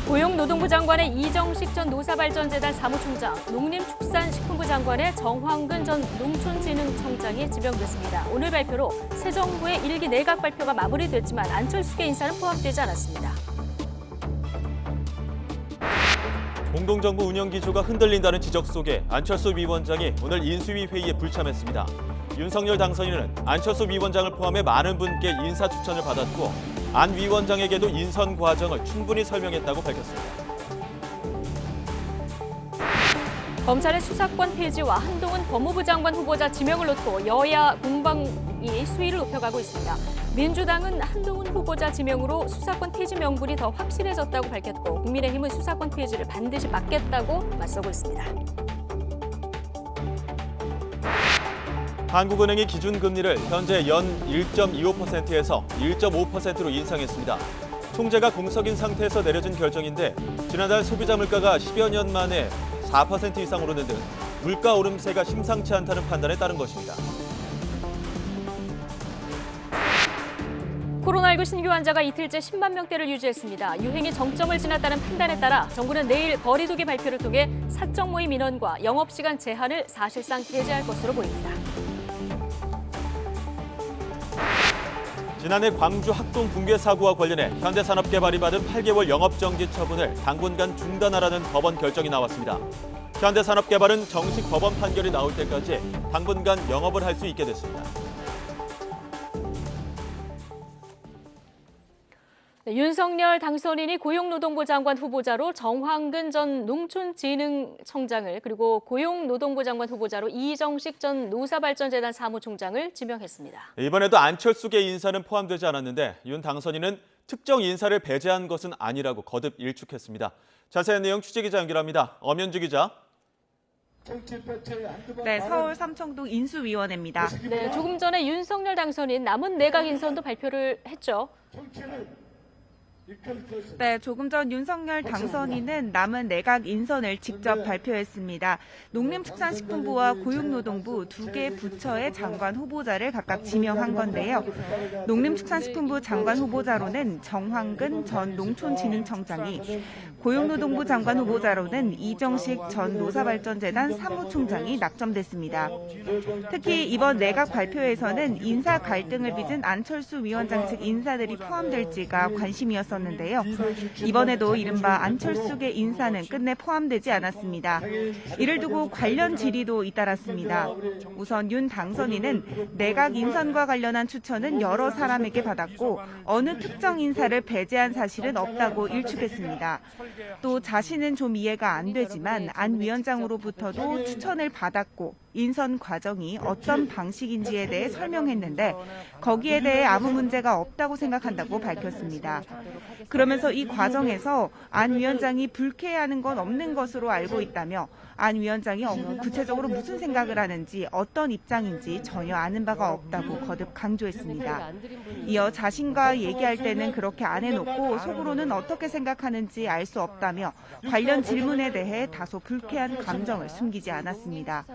고용노동부 장관의 이정식 전 노사발전재단 사무총장, 농림축산식품부 장관의 정황근 전 농촌진흥청장이 지명됐습니다. 오늘 발표로 새 정부의 1기 내각 발표가 마무리됐지만 안철수계 인사는 포함되지 않았습니다. 공동정부 운영 기조가 흔들린다는 지적 속에 안철수 위원장이 오늘 인수위 회의에 불참했습니다. 윤석열 당선인은 안철수 위원장을 포함해 많은 분께 인사 추천을 받았고 안 위원장에게도 인선 과정을 충분히 설명했다고 밝혔습니다. 검찰의 수사권 폐지와 한동훈 법무부 장관 후보자 지명을 놓고 여야 공방이 수위를 높여가고 있습니다. 민주당은 한동훈 후보자 지명으로 수사권 폐지 명분이 더 확실해졌다고 밝혔고 국민의힘은 수사권 폐지를 반드시 막겠다고 맞서고 있습니다. 한국은행이 기준금리를 현재 연 1.25%에서 1.5%로 인상했습니다. 총재가 공석인 상태에서 내려진 결정인데 지난달 소비자 물가가 10여 년 만에 4% 이상 오르는 등 물가 오름세가 심상치 않다는 판단에 따른 것입니다. 코로나19 신규 환자가 이틀째 10만 명대를 유지했습니다. 유행이 정점을 지났다는 판단에 따라 정부는 내일 거리두기 발표를 통해 사적 모임 인원과 영업시간 제한을 사실상 해제할 것으로 보입니다. 지난해 광주 학동 붕괴 사고와 관련해 현대산업개발이 받은 8개월 영업정지 처분을 당분간 중단하라는 법원 결정이 나왔습니다. 현대산업개발은 정식 법원 판결이 나올 때까지 당분간 영업을 할 수 있게 됐습니다. 윤석열 당선인이 고용노동부 장관 후보자로 정황근 전 농촌진흥청장을 그리고 고용노동부 장관 후보자로 이정식 전 노사발전재단 사무총장을 지명했습니다. 이번에도 안철수계 인사는 포함되지 않았는데 윤 당선인은 특정 인사를 배제한 것은 아니라고 거듭 일축했습니다. 자세한 내용 취재기자 연결합니다. 엄현주 기자. 네, 서울 삼청동 인수위원회입니다. 네, 조금 전에 윤석열 당선인 남은 내각 인선도 발표를 했죠. 네, 조금 전 윤석열 당선인은 남은 내각 인선을 직접 발표했습니다. 농림축산식품부와 고용노동부 두 개 부처의 장관 후보자를 각각 지명한 건데요. 농림축산식품부 장관 후보자로는 정황근 전 농촌진흥청장이, 고용노동부 장관 후보자로는 이정식 전 노사발전재단 사무총장이 낙점됐습니다. 특히 이번 내각 발표에서는 인사 갈등을 빚은 안철수 위원장 측 인사들이 포함될지가 관심이었습니다. 는데요. 이번에도 이른바 안철수계 인사는 끝내 포함되지 않았습니다. 이를 두고 관련 질의도 잇따랐습니다. 우선 윤 당선인은 내각 인선과 관련한 추천은 여러 사람에게 받았고 어느 특정 인사를 배제한 사실은 없다고 일축했습니다. 또 자신은 좀 이해가 안 되지만 안 위원장으로부터도 추천을 받았고 인선 과정이 어떤 방식인지에 대해 설명했는데 거기에 대해 아무 문제가 없다고 생각한다고 밝혔습니다. 그러면서 이 과정에서 안 위원장이 불쾌해하는 건 없는 것으로 알고 있다며 안 위원장이 구체적으로 무슨 생각을 하는지 어떤 입장인지 전혀 아는 바가 없다고 거듭 강조했습니다. 이어 자신과 얘기할 때는 그렇게 안 해놓고 속으로는 어떻게 생각하는지 알 수 없다며 관련 질문에 대해 다소 불쾌한 감정을 숨기지 않았습니다.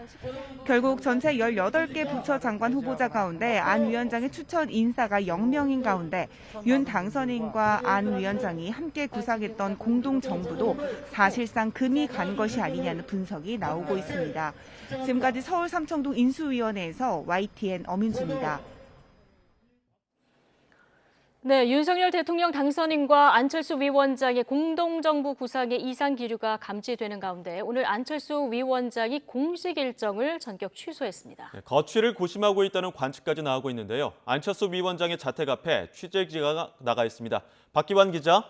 결국 전체 18개 부처 장관 후보자 가운데 안 위원장의 추천 인사가 0명인 가운데 윤 당선인과 안 위원장이 함께 구상했던 공동정부도 사실상 금이 간 것이 아니냐는 분석이 나오고 있습니다. 지금까지 서울 삼청동 인수위원회에서 YTN 엄윤주입니다. 네, 윤석열 대통령 당선인과 안철수 위원장의 공동정부 구상의 이상 기류가 감지되는 가운데 오늘 안철수 위원장이 공식 일정을 전격 취소했습니다. 거취를 고심하고 있다는 관측까지 나오고 있는데요. 안철수 위원장의 자택 앞에 취재기자가 나가 있습니다. 박기환 기자.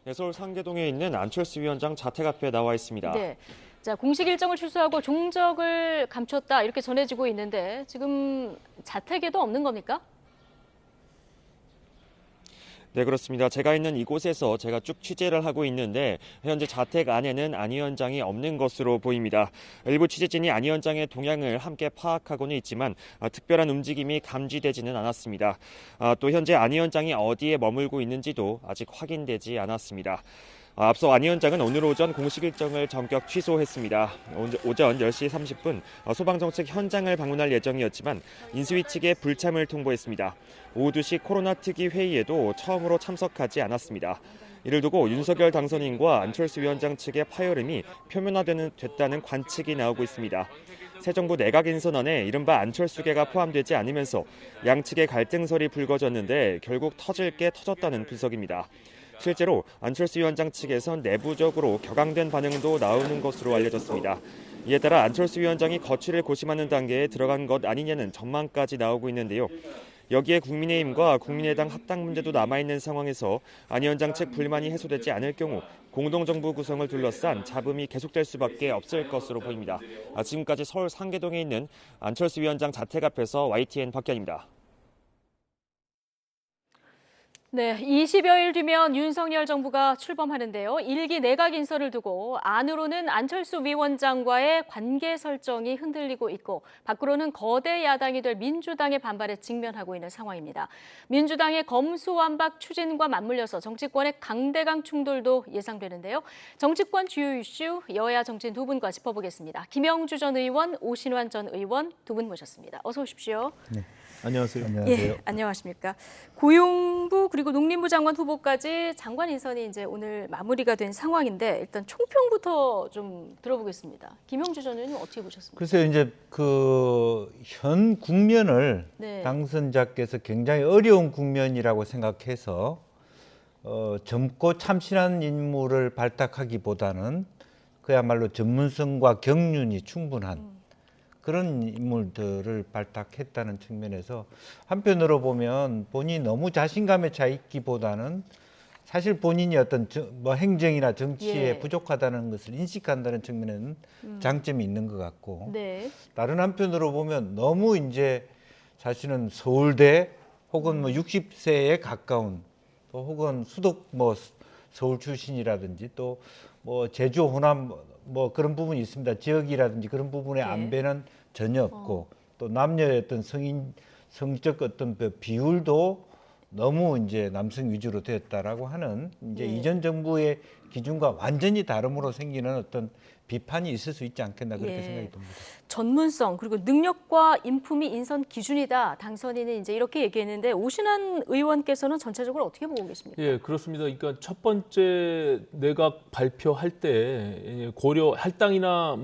네, 서울 상계동에 있는 안철수 위원장 자택 앞에 나와 있습니다. 네. 자, 공식 일정을 취소하고 종적을 감췄다 이렇게 전해지고 있는데 지금 자택에도 없는 겁니까? 네, 그렇습니다. 제가 있는 이곳에서 제가 쭉 취재를 하고 있는데 현재 자택 안에는 안 위원장이 없는 것으로 보입니다. 일부 취재진이 안 위원장의 동향을 함께 파악하고는 있지만 특별한 움직임이 감지되지는 않았습니다. 또 현재 안 위원장이 어디에 머물고 있는지도 아직 확인되지 않았습니다. 앞서 안 위원장은 오늘 오전 공식 일정을 전격 취소했습니다. 오전 10시 30분 소방정책 현장을 방문할 예정이었지만 인수위 측에 불참을 통보했습니다. 오후 2시 코로나 특위 회의에도 처음으로 참석하지 않았습니다. 이를 두고 윤석열 당선인과 안철수 위원장 측의 파열음이 표면화됐다는 관측이 나오고 있습니다. 새 정부 내각 인선안에 이른바 안철수계가 포함되지 않으면서 양측의 갈등설이 불거졌는데 결국 터질 게 터졌다는 분석입니다. 실제로 안철수 위원장 측에선 내부적으로 격앙된 반응도 나오는 것으로 알려졌습니다. 이에 따라 안철수 위원장이 거취를 고심하는 단계에 들어간 것 아니냐는 전망까지 나오고 있는데요. 여기에 국민의힘과 국민의당 합당 문제도 남아있는 상황에서 안 위원장 측 불만이 해소되지 않을 경우 공동정부 구성을 둘러싼 잡음이 계속될 수밖에 없을 것으로 보입니다. 지금까지 서울 상계동에 있는 안철수 위원장 자택 앞에서 YTN 박현입니다. 네, 20여일 뒤면 윤석열 정부가 출범하는데요. 일기 내각 인선을 두고 안으로는 안철수 위원장과의 관계 설정이 흔들리고 있고 밖으로는 거대 야당이 될 민주당의 반발에 직면하고 있는 상황입니다. 민주당의 검수완박 추진과 맞물려서 정치권의 강대강 충돌도 예상되는데요. 정치권 주요 이슈 여야 정치인 두 분과 짚어보겠습니다. 김영주 전 의원, 오신환 전 의원 두 분 모셨습니다. 어서 오십시오. 네. 안녕하세요. 예, 안녕하십니까. 고용부 그리고 농림부 장관 후보까지 장관 인선이 이제 오늘 마무리가 된 상황인데 일단 총평부터 좀 들어보겠습니다. 김영주 전 의원님 어떻게 보셨습니까? 글쎄요, 이제 현 국면을 네. 당선자께서 굉장히 어려운 국면이라고 생각해서 젊고 참신한 인물을 발탁하기보다는 그야말로 전문성과 경륜이 충분한 그런 인물들을 발탁했다는 측면에서 한편으로 보면 본인이 너무 자신감에 차 있기보다는 사실 본인이 어떤 행정이나 정치에 예. 부족하다는 것을 인식한다는 측면에는 장점이 있는 것 같고 네. 다른 한편으로 보면 너무 이제 사실은 서울대 혹은 60세에 가까운 또 혹은 수도 서울 출신이라든지 또 제주 호남 그런 부분이 있습니다. 지역이라든지 그런 부분에 네. 안배는 전혀 없고 또 남녀의 어떤 성적 어떤 비율도 너무 이제 남성 위주로 되었다라고 하는 이제 네. 이전 정부의 기준과 완전히 다름으로 생기는 어떤 비판이 있을 수 있지 않겠나 그렇게 예. 생각이 듭니다. 전문성 그리고 능력과 인품이 인선 기준이다. 당선인은 이제 이렇게 얘기했는데 오신환 의원께서는 전체적으로 어떻게 보고 계십니까? 예, 그렇습니다. 그러니까 첫 번째 내각 발표할 때 고려 할당이나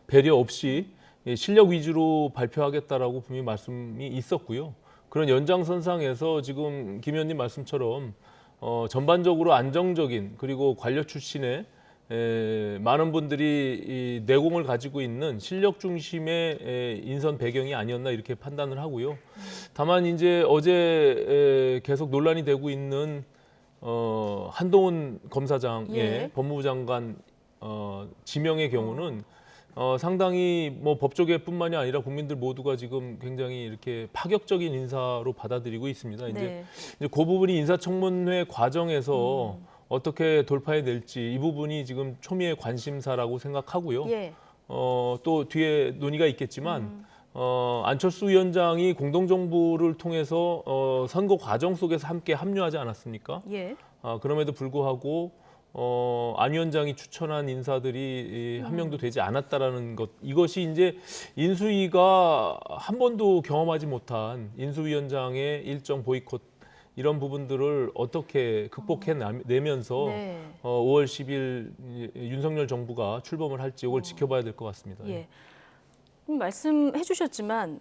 배려 없이 실력 위주로 발표하겠다라고 분명히 말씀이 있었고요. 그런 연장선상에서 지금 김 의원님 말씀처럼 전반적으로 안정적인 그리고 관료 출신의 많은 분들이 이 내공을 가지고 있는 실력 중심의 인선 배경이 아니었나 이렇게 판단을 하고요. 다만 이제 어제 계속 논란이 되고 있는 한동훈 검사장의 예. 법무부 장관 지명의 경우는 상당히 법조계뿐만이 아니라 국민들 모두가 지금 굉장히 이렇게 파격적인 인사로 받아들이고 있습니다. 네. 이제 그 부분이 인사청문회 과정에서 어떻게 돌파해낼지 이 부분이 지금 초미의 관심사라고 생각하고요. 예. 또 뒤에 논의가 있겠지만 안철수 위원장이 공동정부를 통해서 선거 과정 속에서 함께 합류하지 않았습니까? 예. 그럼에도 불구하고 안 위원장이 추천한 인사들이 한 명도 되지 않았다라는 것, 이것이 이제 인수위가 한 번도 경험하지 못한 인수위원장의 일정 보이콧 이런 부분들을 어떻게 극복해내면서 네. 5월 10일 윤석열 정부가 출범을 할지 이걸 지켜봐야 될 것 같습니다. 예. 말씀해 주셨지만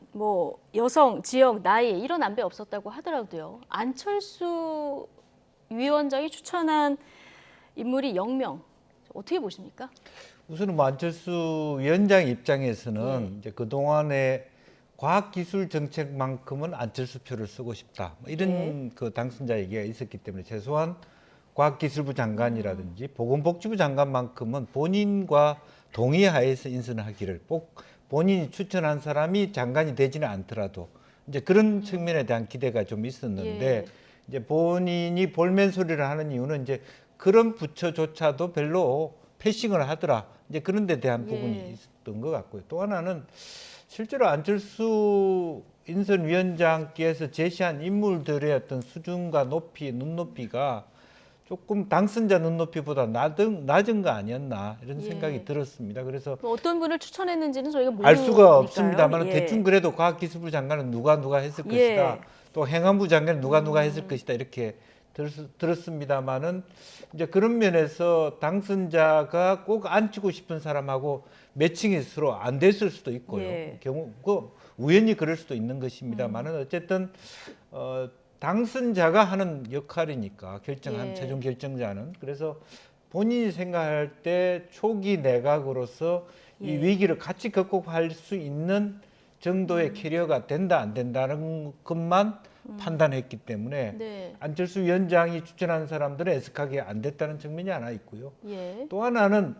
여성, 지역, 나이 이런 안배 없었다고 하더라도요. 안철수 위원장이 추천한 인물이 0명. 어떻게 보십니까? 우선은 안철수 위원장 입장에서는 이제 그동안의 과학기술 정책만큼은 안철수 표를 쓰고 싶다. 이런 그 당선자 얘기가 있었기 때문에 최소한 과학기술부 장관이라든지 보건복지부 장관만큼은 본인과 동의하에서 인선하기를 본인이 추천한 사람이 장관이 되지는 않더라도 이제 그런 측면에 대한 기대가 좀 있었는데 예. 이제 본인이 볼멘 소리를 하는 이유는 이제 그런 부처조차도 별로 패싱을 하더라. 이제 그런 데 대한 부분이 있었던 것 같고요. 또 하나는 실제로 안철수 인선위원장께서 제시한 인물들의 어떤 수준과 높이, 눈높이가 조금 당선자 눈높이보다 낮은 거 아니었나 이런 예. 생각이 들었습니다. 그래서 뭐 어떤 분을 추천했는지는 저희가 모르니까요. 알 수가 없습니다만 예. 대충 그래도 과학기술부 장관은 누가 했을 예. 것이다. 또 행안부 장관은 누가 했을 것이다. 이렇게 들었습니다만은 이제 그런 면에서 당선자가 꼭 앉히고 싶은 사람하고 매칭이 서로 안 됐을 수도 있고요. 예. 경우 우연히 그럴 수도 있는 것입니다만은 어쨌든 당선자가 하는 역할이니까 결정한 예. 최종 결정자는 그래서 본인이 생각할 때 초기 내각으로서 이 예. 위기를 같이 극복할 수 있는 정도의 캐리어가 된다 안 된다는 것만 판단했기 때문에 네. 안철수 위원장이 추천한 사람들은 애석하게 안 됐다는 측면이 하나 있고요. 예. 또 하나는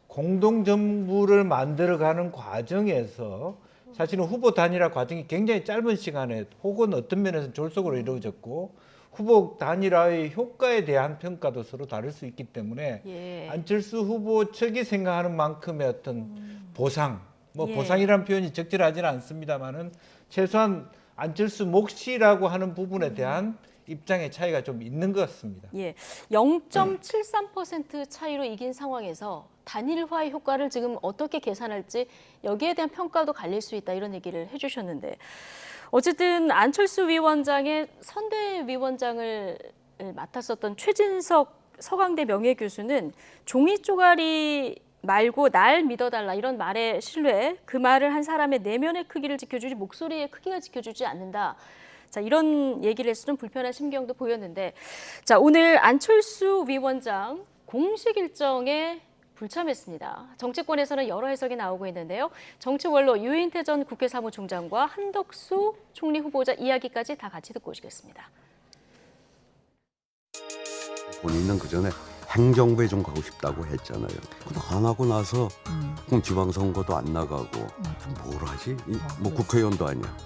공동정부를 만들어가는 과정에서 사실은 후보 단일화 과정이 굉장히 짧은 시간에 혹은 어떤 면에서는 졸속으로 이루어졌고 후보 단일화의 효과에 대한 평가도 서로 다를 수 있기 때문에 예. 안철수 후보 측이 생각하는 만큼의 어떤 보상, 예. 보상이라는 표현이 적절하지는 않습니다만은 최소한 안철수 몫이라고 하는 부분에 대한 입장의 차이가 좀 있는 것 같습니다. 예. 0.73% 차이로 이긴 상황에서 단일화의 효과를 지금 어떻게 계산할지 여기에 대한 평가도 갈릴 수 있다 이런 얘기를 해주셨는데 어쨌든 안철수 위원장의 선대위원장을 맡았었던 최진석 서강대 명예교수는 종이 쪼가리 말고 날 믿어달라 이런 말의 신뢰, 그 말을 한 사람의 내면의 크기를 지켜주지 목소리의 크기가 지켜주지 않는다. 자, 이런 얘기를 해서 좀 불편한 심경도 보였는데 자, 오늘 안철수 위원장 공식 일정에 불참했습니다. 정치권에서는 여러 해석이 나오고 있는데요. 정치원로 유인태 전 국회 사무총장과 한덕수 총리 후보자 이야기까지 다 같이 듣고 오시겠습니다. 본인은 그전에 행정부에 좀 가고 싶다고 했잖아요. 근데 안 하고 나서 그럼 지방선거도 안 나가고 뭘 하지? 뭐 국회의원도 아니야.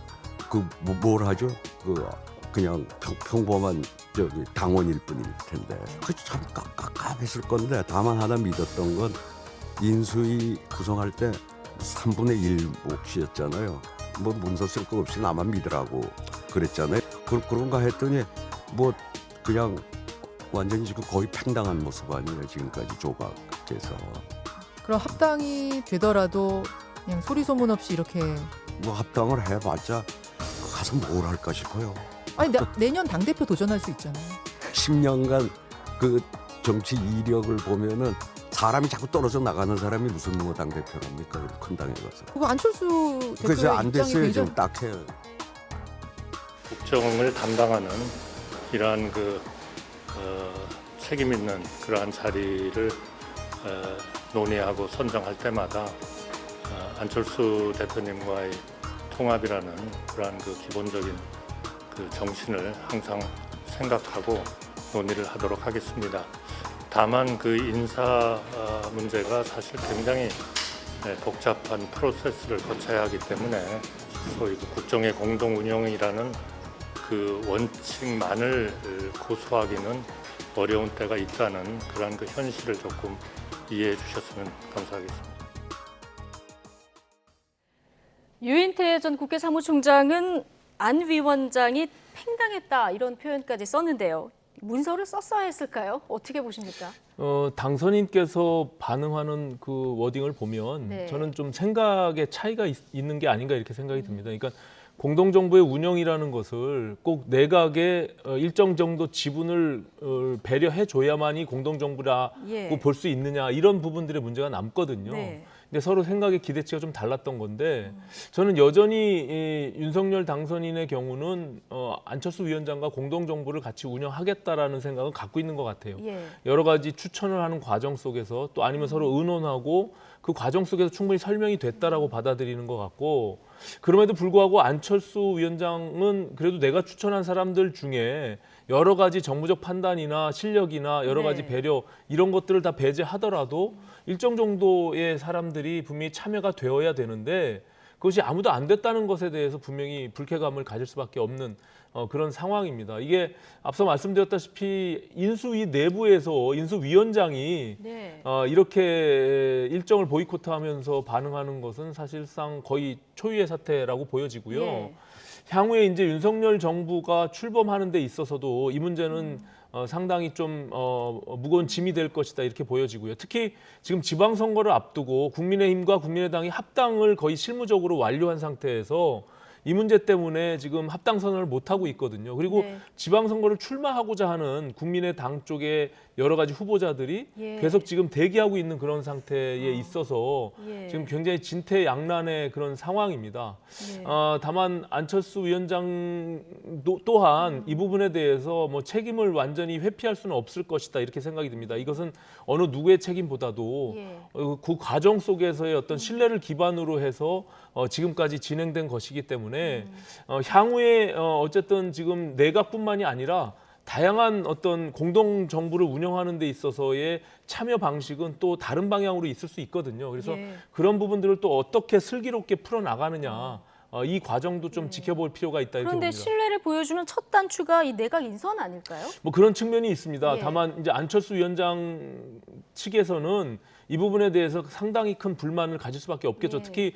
뭘 하죠? 그냥 평범한 당원일 뿐일 텐데. 그 참 깝깝했을 건데 다만 하나 믿었던 건 인수위 구성할 때 3분의 1 몫이었잖아요. 뭐 문서 쓸 거 없이 나만 믿으라고 그랬잖아요. 그런가 했더니 뭐 그냥 완전히 지금 거의 팽당한 모습 아니에요. 지금까지 조각에서. 그럼 합당이 되더라도 그냥 소리 소문 없이 이렇게 뭐 합당을 해봤자 가서 뭘 할까 싶어요. 아니 내년 당대표 도전할 수 있잖아요. 10년간 그 정치 이력을 보면은 사람이 자꾸 떨어져 나가는 사람이 무슨 뭐 당대표랍니까? 큰 당에 가서. 그거 안철수 그래서 대표의 안 입장이 됐어요. 굉장히 지금 딱해요. 국정을 담당하는 이러한 책임 있는 그러한 자리를 논의하고 선정할 때마다 안철수 대표님과의 통합이라는 그러한 기본적인 정신을 항상 생각하고 논의를 하도록 하겠습니다. 다만 그 인사 문제가 사실 굉장히 복잡한 프로세스를 거쳐야 하기 때문에 소위 국정의 공동 운영이라는 그 원칙만을 고수하기는 어려운 때가 있다는 그러한 현실을 조금 이해해 주셨으면 감사하겠습니다. 유인태 전 국회 사무총장은 안 위원장이 팽당했다 이런 표현까지 썼는데요. 문서를 썼어야 했을까요? 어떻게 보십니까? 당선인께서 반응하는 그 워딩을 보면 네. 저는 좀 생각의 차이가 있는 게 아닌가 이렇게 생각이 듭니다. 그러니까 공동정부의 운영이라는 것을 꼭 내각의 일정 정도 지분을 배려해 줘야만이 공동정부라고 예. 볼 수 있느냐 이런 부분들의 문제가 남거든요. 네. 근데 서로 생각의 기대치가 좀 달랐던 건데 저는 여전히 이 윤석열 당선인의 경우는 안철수 위원장과 공동정부를 같이 운영하겠다라는 생각은 갖고 있는 것 같아요. 예. 여러 가지 추천을 하는 과정 속에서 또 아니면 서로 의논하고 그 과정 속에서 충분히 설명이 됐다라고 받아들이는 것 같고 그럼에도 불구하고 안철수 위원장은 그래도 내가 추천한 사람들 중에 여러 가지 정무적 판단이나 실력이나 여러 가지 네. 배려 이런 것들을 다 배제하더라도 일정 정도의 사람들이 분명히 참여가 되어야 되는데 그것이 아무도 안 됐다는 것에 대해서 분명히 불쾌감을 가질 수밖에 없는 그런 상황입니다. 이게 앞서 말씀드렸다시피 인수위 내부에서 인수위원장이 네. 이렇게 일정을 보이콧하면서 반응하는 것은 사실상 거의 초유의 사태라고 보여지고요. 예. 향후에 이제 윤석열 정부가 출범하는 데 있어서도 이 문제는 상당히 좀 무거운 짐이 될 것이다 이렇게 보여지고요. 특히 지금 지방선거를 앞두고 국민의힘과 국민의당이 합당을 거의 실무적으로 완료한 상태에서 이 문제 때문에 지금 합당 선언을 못 하고 있거든요. 그리고 네. 지방선거를 출마하고자 하는 국민의당 쪽의 여러 가지 후보자들이 예. 계속 지금 대기하고 있는 그런 상태에 있어서 예. 지금 굉장히 진퇴양난의 그런 상황입니다. 예. 다만 안철수 위원장 또한 이 부분에 대해서 뭐 책임을 완전히 회피할 수는 없을 것이다 이렇게 생각이 듭니다. 이것은 어느 누구의 책임보다도 예. 그 과정 속에서의 어떤 신뢰를 기반으로 해서 지금까지 진행된 것이기 때문에 향후에 어쨌든 지금 내각뿐만이 아니라 다양한 어떤 공동 정부를 운영하는 데 있어서의 참여 방식은 또 다른 방향으로 있을 수 있거든요. 그래서 예. 그런 부분들을 또 어떻게 슬기롭게 풀어 나가느냐 이 과정도 좀 지켜볼 필요가 있다 이렇게 그런데 봅니다. 신뢰를 보여주는 첫 단추가 이 내각 인선 아닐까요? 뭐 그런 측면이 있습니다. 예. 다만 이제 안철수 위원장 측에서는 이 부분에 대해서 상당히 큰 불만을 가질 수밖에 없겠죠. 예. 특히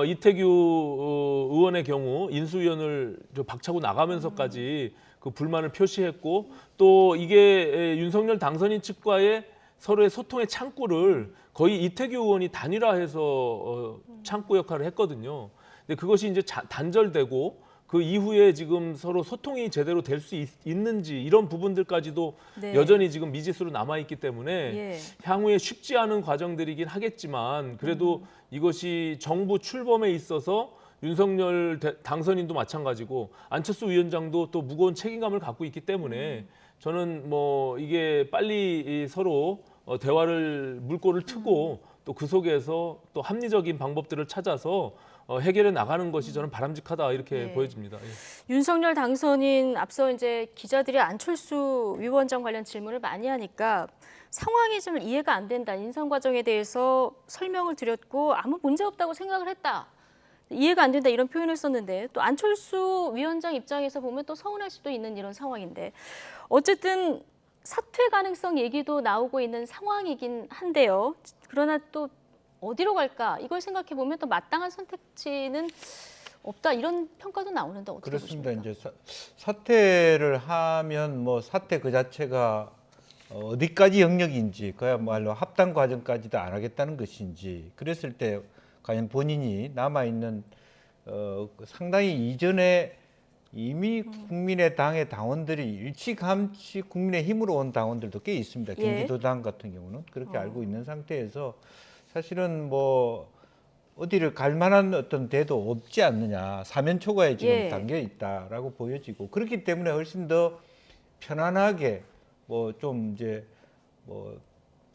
이태규 의원의 경우 인수위원을 박차고 나가면서까지 그 불만을 표시했고 또 이게 윤석열 당선인 측과의 서로의 소통의 창구를 거의 이태규 의원이 단일화해서 창구 역할을 했거든요. 근데 그것이 이제 단절되고 그 이후에 지금 서로 소통이 제대로 될 수 있는지 이런 부분들까지도 네. 여전히 지금 미지수로 남아 있기 때문에 예. 향후에 쉽지 않은 과정들이긴 하겠지만 그래도 이것이 정부 출범에 있어서 윤석열 당선인도 마찬가지고 안철수 위원장도 또 무거운 책임감을 갖고 있기 때문에 저는 뭐 이게 빨리 서로 대화를 물꼬를 트고 또 그 속에서 또 합리적인 방법들을 찾아서 해결해 나가는 것이 저는 바람직하다 이렇게 네. 보여집니다. 예. 윤석열 당선인 앞서 이제 기자들이 안철수 위원장 관련 질문을 많이 하니까 상황이 좀 이해가 안 된다. 인선 과정에 대해서 설명을 드렸고 아무 문제 없다고 생각을 했다. 이해가 안 된다 이런 표현을 썼는데 또 안철수 위원장 입장에서 보면 또 서운할 수도 있는 이런 상황인데 어쨌든 사퇴 가능성 얘기도 나오고 있는 상황이긴 한데요. 그러나 또 어디로 갈까 이걸 생각해 보면 또 마땅한 선택지는 없다 이런 평가도 나오는데 어떻게 그렇습니다. 보십니까? 이제 사퇴를 하면 뭐 사퇴 그 자체가 어디까지 영역인지 그야말로 합당 과정까지도 안 하겠다는 것인지 그랬을 때 과연 본인이 남아 있는 상당히 이전에 이미 국민의당의 당원들이 일찌감치 국민의힘으로 온 당원들도 꽤 있습니다. 예. 경기도당 같은 경우는 그렇게 알고 있는 상태에서 사실은 뭐 어디를 갈 만한 어떤 데도 없지 않느냐. 사면 초과에 지금 예. 담겨 있다라고 보여지고 그렇기 때문에 훨씬 더 편안하게 뭐 좀 이제 뭐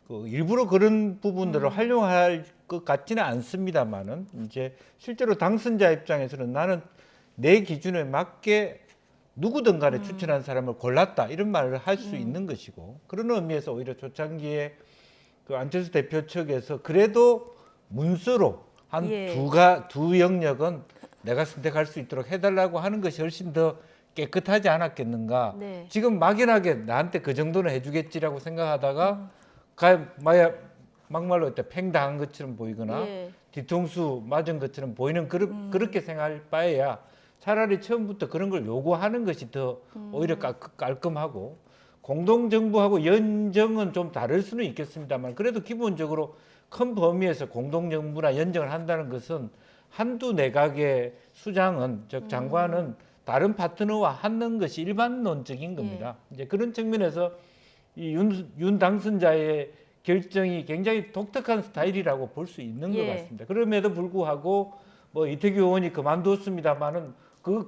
그 일부러 그런 부분들을 활용할 것 같지는 않습니다만은 이제 실제로 당선자 입장에서는 나는 내 기준에 맞게 누구든 간에 추천한 사람을 골랐다 이런 말을 할 수 있는 것이고 그런 의미에서 오히려 초창기에 그 안철수 대표 측에서 그래도 문서로 한 예. 두 영역은 내가 선택할 수 있도록 해달라고 하는 것이 훨씬 더 깨끗하지 않았겠는가. 네. 지금 막연하게 나한테 그 정도는 해주겠지라고 생각하다가 막말로 때 팽당한 것처럼 보이거나 예. 뒤통수 맞은 것처럼 보이는 그렇게 생각할 바에야 차라리 처음부터 그런 걸 요구하는 것이 더 오히려 깔끔하고 공동정부하고 연정은 좀 다를 수는 있겠습니다만 그래도 기본적으로 큰 범위에서 공동정부나 연정을 한다는 것은 한두 내각의 수장은 즉 장관은 다른 파트너와 하는 것이 일반론적인 겁니다. 이제 그런 측면에서 이 윤 당선자의 결정이 굉장히 독특한 스타일이라고 볼 수 있는 것 예. 같습니다. 그럼에도 불구하고 뭐 이태규 의원이 그만두었습니다만은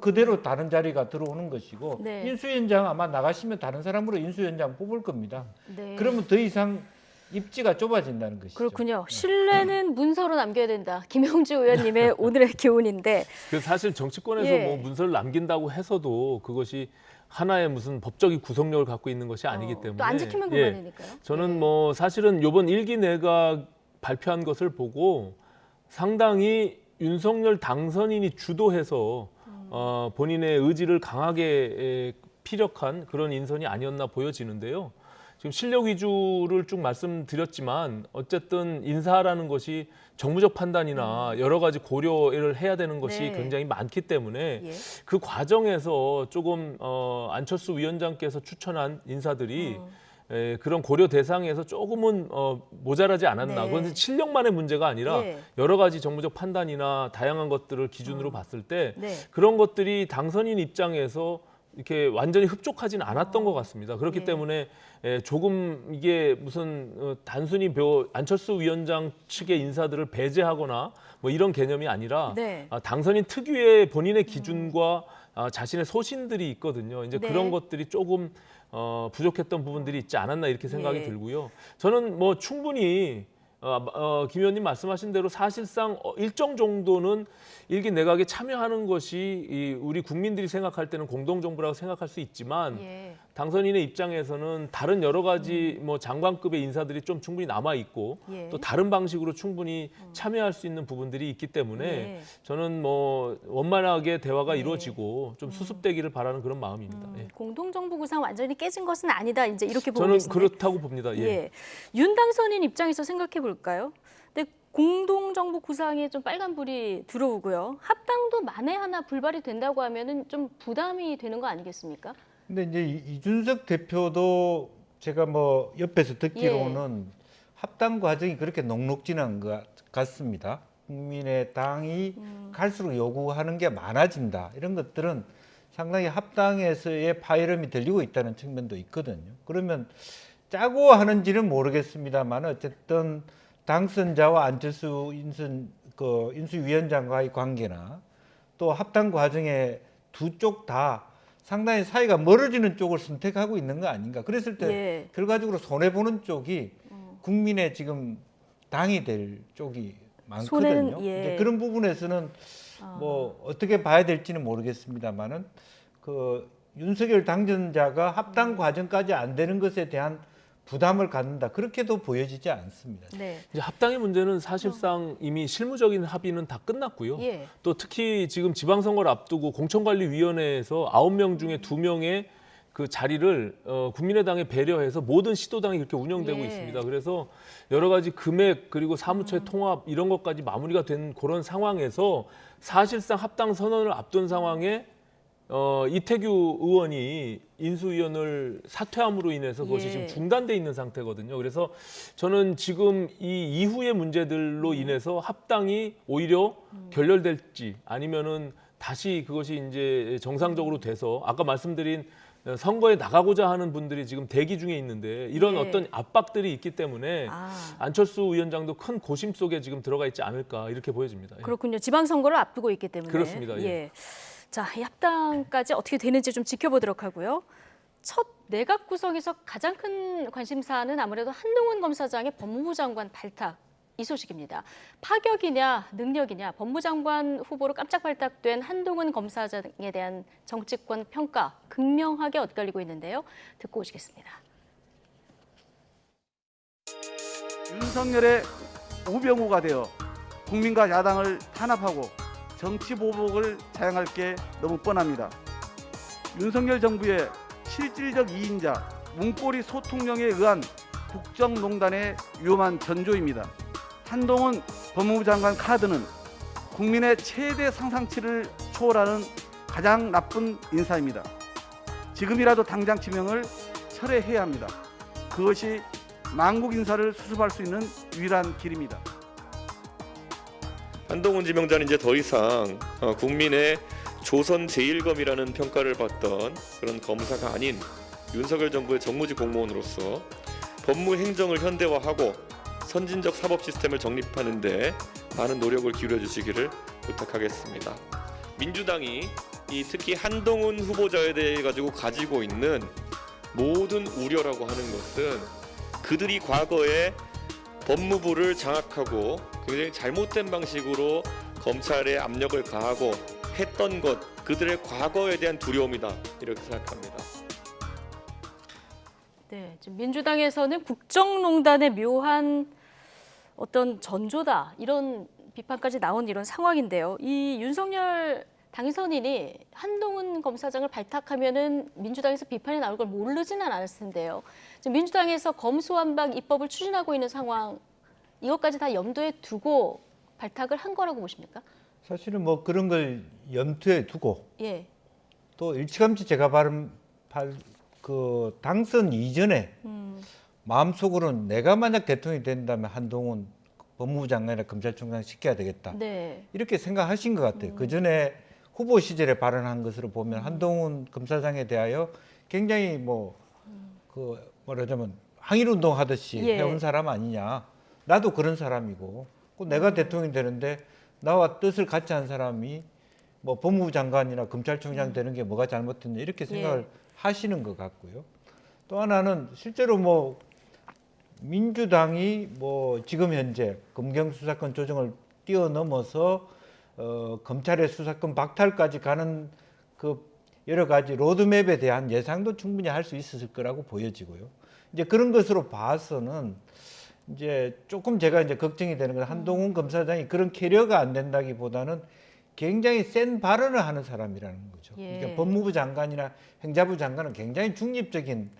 그대로 다른 자리가 들어오는 것이고 네. 인수위원장 아마 나가시면 다른 사람으로 인수위원장 뽑을 겁니다. 네. 그러면 더 이상 입지가 좁아진다는 것이죠. 그렇군요. 신뢰는 문서로 남겨야 된다. 김영주 의원님의 오늘의 교훈인데 그 사실 정치권에서 예. 뭐 문서를 남긴다고 해서도 그것이 하나의 무슨 법적인 구속력을 갖고 있는 것이 아니기 때문에 또 안 지키면 예. 그만이니까요. 저는 뭐 사실은 이번 1기 내각 발표한 것을 보고 상당히 윤석열 당선인이 주도해서 본인의 의지를 강하게 피력한 그런 인선이 아니었나 보여지는데요. 지금 실력 위주를 쭉 말씀드렸지만 어쨌든 인사라는 것이 정무적 판단이나 여러 가지 고려를 해야 되는 것이 네. 굉장히 많기 때문에 예. 그 과정에서 조금 안철수 위원장께서 추천한 인사들이 그런 고려 대상에서 조금은 모자라지 않았나. 네. 그건 실력만의 문제가 아니라 예. 여러 가지 정무적 판단이나 다양한 것들을 기준으로 봤을 때 네. 그런 것들이 당선인 입장에서 이렇게 완전히 흡족하진 않았던 것 같습니다. 그렇기 예. 때문에 조금 이게 무슨 단순히 안철수 위원장 측의 인사들을 배제하거나 뭐 이런 개념이 아니라 네. 당선인 특유의 본인의 기준과 자신의 소신들이 있거든요. 이제 네. 그런 것들이 조금 부족했던 부분들이 있지 않았나 이렇게 생각이 예. 들고요. 저는 뭐 충분히 김 의원님 말씀하신 대로 사실상 일정 정도는 일기 내각에 참여하는 것이 우리 국민들이 생각할 때는 공동정부라고 생각할 수 있지만 예. 당선인의 입장에서는 다른 여러 가지 뭐 장관급의 인사들이 좀 충분히 남아 있고 예. 또 다른 방식으로 충분히 참여할 수 있는 부분들이 있기 때문에 예. 저는 뭐 원만하게 대화가 예. 이루어지고 좀 수습되기를 바라는 그런 마음입니다. 예. 공동정부 구상 완전히 깨진 것은 아니다. 이제 이렇게 보고 저는 계신데. 그렇다고 봅니다. 예. 예. 윤 당선인 입장에서 생각해 볼까요? 근데 공동정부 구상에 좀 빨간불이 들어오고요. 합당도 만에 하나 불발이 된다고 하면은 좀 부담이 되는 거 아니겠습니까? 근데 이제 이준석 대표도 제가 뭐 옆에서 듣기로는 합당 과정이 그렇게 녹록지는 않은 것 같습니다. 국민의당이 갈수록 요구하는 게 많아진다. 이런 것들은 상당히 합당에서의 파열음이 들리고 있다는 측면도 있거든요. 그러면 짜고 하는지는 모르겠습니다만 어쨌든 당선자와 안철수 인수위원장과의 관계나 또 합당 과정에 두 쪽 다 상당히 사이가 멀어지는 쪽을 선택하고 있는 거 아닌가. 그랬을 때 예. 결과적으로 손해보는 쪽이 국민의 지금 당이 될 쪽이 많거든요. 손해는, 예. 이제 그런 부분에서는 뭐 어떻게 봐야 될지는 모르겠습니다만은 그 윤석열 당선자가 합당 과정까지 안 되는 것에 대한 부담을 갖는다. 그렇게도 보여지지 않습니다. 네. 이제 합당의 문제는 사실상 이미 실무적인 합의는 다 끝났고요. 예. 또 특히 지금 지방선거를 앞두고 공천관리위원회에서 9명 중에 2명의 그 자리를 국민의당에 배려해서 모든 시도당이 그렇게 운영되고 예. 있습니다. 그래서 여러 가지 금액 그리고 사무처의 통합 이런 것까지 마무리가 된 그런 상황에서 사실상 합당 선언을 앞둔 상황에 이태규 의원이 인수위원을 사퇴함으로 인해서 그것이 예. 지금 중단돼 있는 상태거든요. 그래서 저는 지금 이 이후의 문제들로 인해서 합당이 오히려 결렬될지 아니면은 다시 그것이 이제 정상적으로 돼서 아까 말씀드린 선거에 나가고자 하는 분들이 지금 대기 중에 있는데 이런 예. 어떤 압박들이 있기 때문에 안철수 위원장도 큰 고심 속에 지금 들어가 있지 않을까 이렇게 보여집니다. 예. 그렇군요. 지방선거를 앞두고 있기 때문에. 그렇습니다. 예. 자, 이 합당까지 어떻게 되는지 좀 지켜보도록 하고요. 첫 내각 구성에서 가장 큰 관심사는 아무래도 한동훈 검사장의 법무부 장관 발탁 이 소식입니다. 파격이냐 능력이냐 법무장관 후보로 깜짝 발탁된 한동훈 검사장에 대한 정치권 평가 극명하게 엇갈리고 있는데요. 듣고 오시겠습니다. 윤석열의 우병우가 되어 국민과 야당을 탄압하고 정치 보복을 자행할 게 너무 뻔합니다. 윤석열 정부의 실질적 이인자 문고리 소통령에 의한 국정농단의 위험한 전조입니다. 한동훈 법무부 장관 카드는 국민의 최대 상상치를 초월하는 가장 나쁜 인사입니다. 지금이라도 당장 지명을 철회해야 합니다. 그것이 망국 인사를 수습할 수 있는 유일한 길입니다. 한동훈 지명자는 이제 더 이상 국민의 조선 제1검이라는 평가를 받던 그런 검사가 아닌 윤석열 정부의 정무직 공무원으로서 법무 행정을 현대화하고 선진적 사법 시스템을 정립하는 데 많은 노력을 기울여 주시기를 부탁하겠습니다. 민주당이 특히 한동훈 후보자에 대해 가지고 있는 모든 우려라고 하는 것은 그들이 과거에 법무부를 장악하고 굉장히 잘못된 방식으로 검찰에 압력을 가하고 했던 것, 그들의 과거에 대한 두려움이다 이렇게 생각합니다. 네, 지금 민주당에서는 국정농단의 묘한 어떤 전조다 이런 비판까지 나온 이런 상황인데요. 이 윤석열 당선인이 한동훈 검사장을 발탁하면은 민주당에서 비판이 나올 걸 모르지는 않았을 텐데요. 지금 민주당에서 검수완박 입법을 추진하고 있는 상황, 이것까지 다 염두에 두고 발탁을 한 거라고 보십니까? 사실은 뭐 그런 걸 염두에 두고 예. 또 일찌감치 제가 그 당선 이전에 마음속으로는 내가 만약 대통령이 된다면 한동훈 법무부 장관이나 검찰총장 시켜야 되겠다. 네. 이렇게 생각하신 것 같아요. 그 전에 후보 시절에 발언한 것으로 보면 한동훈 검사장에 대하여 굉장히 뭐라자면 항일운동 하듯이 예. 해온 사람 아니냐. 나도 그런 사람이고 내가 대통령이 되는데 나와 뜻을 같이 한 사람이 뭐 법무부 장관이나 검찰총장 되는 게 뭐가 잘못됐냐 이렇게 생각을 하시는 것 같고요. 또 하나는 실제로 뭐 민주당이 뭐 지금 현재 검경 수사권 조정을 뛰어넘어서 검찰의 수사권 박탈까지 가는 그 여러 가지 로드맵에 대한 예상도 충분히 할 수 있었을 거라고 보여지고요. 이제 그런 것으로 봐서는 이제 조금 제가 이제 걱정이 되는 건 한동훈 검사장이 그런 캐리어가 안 된다기보다는 굉장히 센 발언을 하는 사람이라는 거죠. 예. 그러니까 법무부 장관이나 행자부 장관은 굉장히 중립적인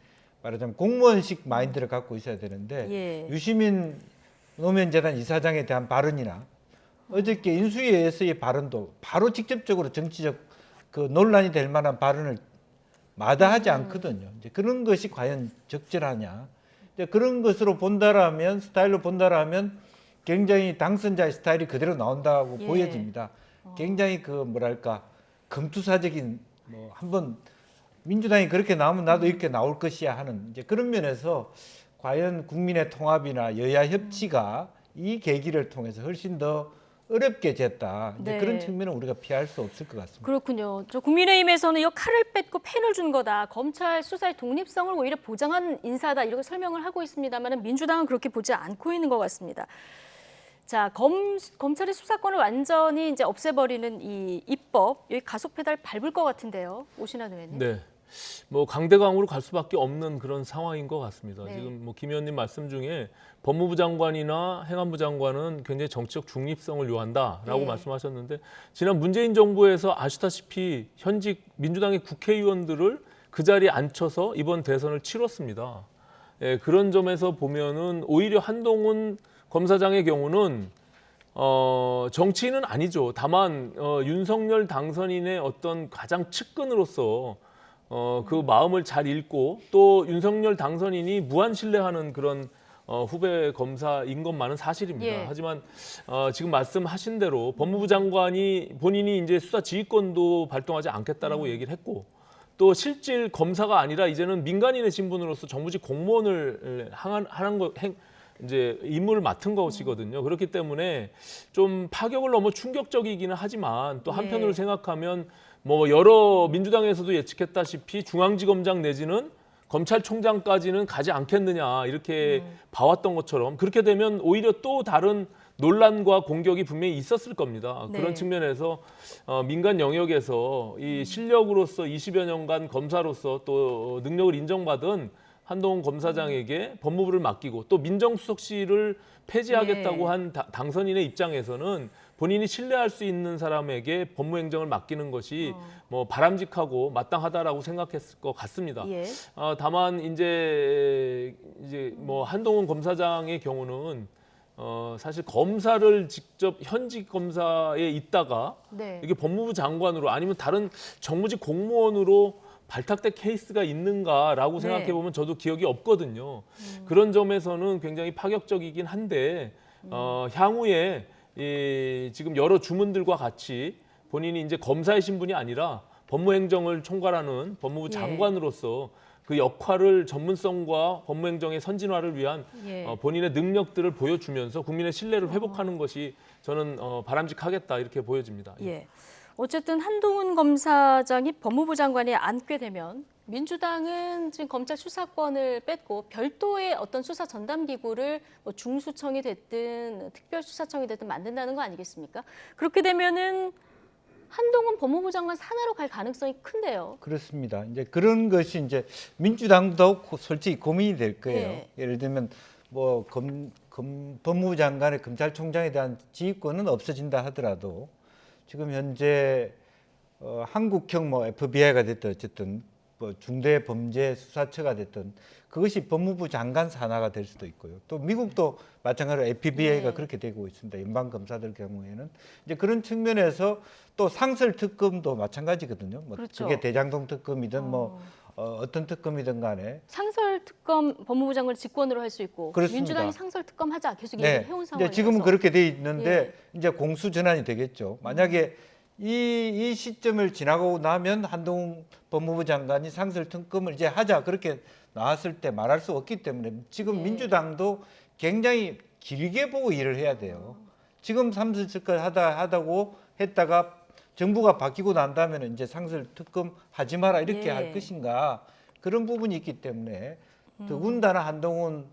말하자면 공무원식 마인드를 갖고 있어야 되는데 예. 유시민 노무현재단 이사장에 대한 발언이나 어저께 인수위에서의 발언도 바로 직접적으로 정치적 그 논란이 될 만한 발언을 마다하지 않거든요. 이제 그런 것이 과연 적절하냐. 이제 그런 것으로 본다라면 스타일로 본다라면 굉장히 당선자의 스타일이 그대로 나온다고 예. 보여집니다. 굉장히 그 뭐랄까 검투사적인 뭐 한번 민주당이 그렇게 나오면 나도 이렇게 나올 것이야 하는 이제 그런 면에서 과연 국민의 통합이나 여야 협치가 이 계기를 통해서 훨씬 더 어렵게 됐다. 이제 네. 그런 측면은 우리가 피할 수 없을 것 같습니다. 그렇군요. 저 국민의힘에서는 이 칼을 뺏고 펜을 준 거다. 검찰 수사의 독립성을 오히려 보장한 인사다. 이렇게 설명을 하고 있습니다만 민주당은 그렇게 보지 않고 있는 것 같습니다. 자, 검찰의 수사권을 완전히 이제 없애버리는 이 입법, 여기 가속 페달 밟을 것 같은데요. 오신환 의원님. 네. 뭐 강대강으로 갈 수밖에 없는 그런 상황인 것 같습니다. 네. 지금 뭐 김 의원님 말씀 중에 법무부 장관이나 행안부 장관은 굉장히 정치적 중립성을 요한다라고 네. 말씀하셨는데 지난 문재인 정부에서 아시다시피 현직 민주당의 국회의원들을 그 자리에 앉혀서 이번 대선을 치렀습니다. 예, 그런 점에서 보면은 오히려 한동훈 검사장의 경우는 정치인은 아니죠. 다만 윤석열 당선인의 어떤 가장 측근으로서 그 마음을 잘 읽고 또 윤석열 당선인이 무한 신뢰하는 그런 후배 검사인 것만은 사실입니다. 예. 하지만 지금 말씀하신 대로 법무부 장관이 본인이 이제 수사 지휘권도 발동하지 않겠다라고 얘기를 했고 또 실질 검사가 아니라 이제는 민간인의 신분으로서 정부직 공무원을 이제 임무를 맡은 것이거든요. 그렇기 때문에 좀 파격을 넘어 충격적이기는 하지만 또 한편으로 예. 생각하면 뭐 여러 민주당에서도 예측했다시피 중앙지검장 내지는 검찰총장까지는 가지 않겠느냐 이렇게 봐왔던 것처럼 그렇게 되면 오히려 또 다른 논란과 공격이 분명히 있었을 겁니다. 네. 그런 측면에서 민간 영역에서 이 실력으로서 20여 년간 검사로서 또 능력을 인정받은 한동훈 검사장에게 법무부를 맡기고 또 민정수석실을 폐지하겠다고 네. 한 당선인의 입장에서는 본인이 신뢰할 수 있는 사람에게 법무행정을 맡기는 것이 뭐 바람직하고 마땅하다라고 생각했을 것 같습니다. 예. 다만 이제 뭐 한동훈 검사장의 경우는 사실 검사를 직접 현직 검사에 있다가 네. 이게 법무부 장관으로 아니면 다른 정무직 공무원으로 발탁된 케이스가 있는가라고 네. 생각해 보면 저도 기억이 없거든요. 그런 점에서는 굉장히 파격적이긴 한데 향후에 지금 여러 주문들과 같이 본인이 이제 검사의 신분이 아니라 법무행정을 총괄하는 법무부 예. 장관으로서 그 역할을 전문성과 법무행정의 선진화를 위한 예. 본인의 능력들을 보여주면서 국민의 신뢰를 회복하는 것이 저는 바람직하겠다 이렇게 보여집니다. 예. 어쨌든 한동훈 검사장이 법무부 장관에 앉게 되면 민주당은 지금 검찰 수사권을 뺏고 별도의 어떤 수사 전담 기구를 뭐 중수청이 됐든 특별수사청이 됐든 만든다는 거 아니겠습니까? 그렇게 되면은 한동훈 법무부 장관 산하로 갈 가능성이 큰데요. 그렇습니다. 이제 그런 것이 이제 민주당도 솔직히 고민이 될 거예요. 네. 예를 들면 뭐 법무부 장관의 검찰총장에 대한 지휘권은 없어진다 하더라도 지금 현재 한국형 뭐 FBI가 됐든 어쨌든 뭐 중대범죄수사처가 됐든 그것이 법무부 장관 산하가 될 수도 있고요. 또 미국도 마찬가지로 FBI가 그렇게 되고 있습니다. 연방 검사들 경우에는 이제 그런 측면에서 또 상설 특검도 마찬가지거든요. 뭐 그렇죠. 그게 대장동 특검이든 뭐 어떤 특검이든 간에 상설 특검 법무부 장관 직권으로 할 수 있고 그렇습니다. 민주당이 상설 특검 하자 계속 네. 얘기해온 이제 상황이라서 지금은 그렇게 돼 있는데 이제 공수 전환이 되겠죠. 만약에 이 시점을 지나고 나면 한동훈 법무부 장관이 상설 특검을 이제 하자 그렇게 나왔을 때 말할 수 없기 때문에 지금 민주당도 굉장히 길게 보고 일을 해야 돼요. 지금 상설 특검 하다고 했다가 정부가 바뀌고 난 다음에는 이제 상설 특검 하지 마라 이렇게 할 것인가 그런 부분이 있기 때문에 더군다나 한동훈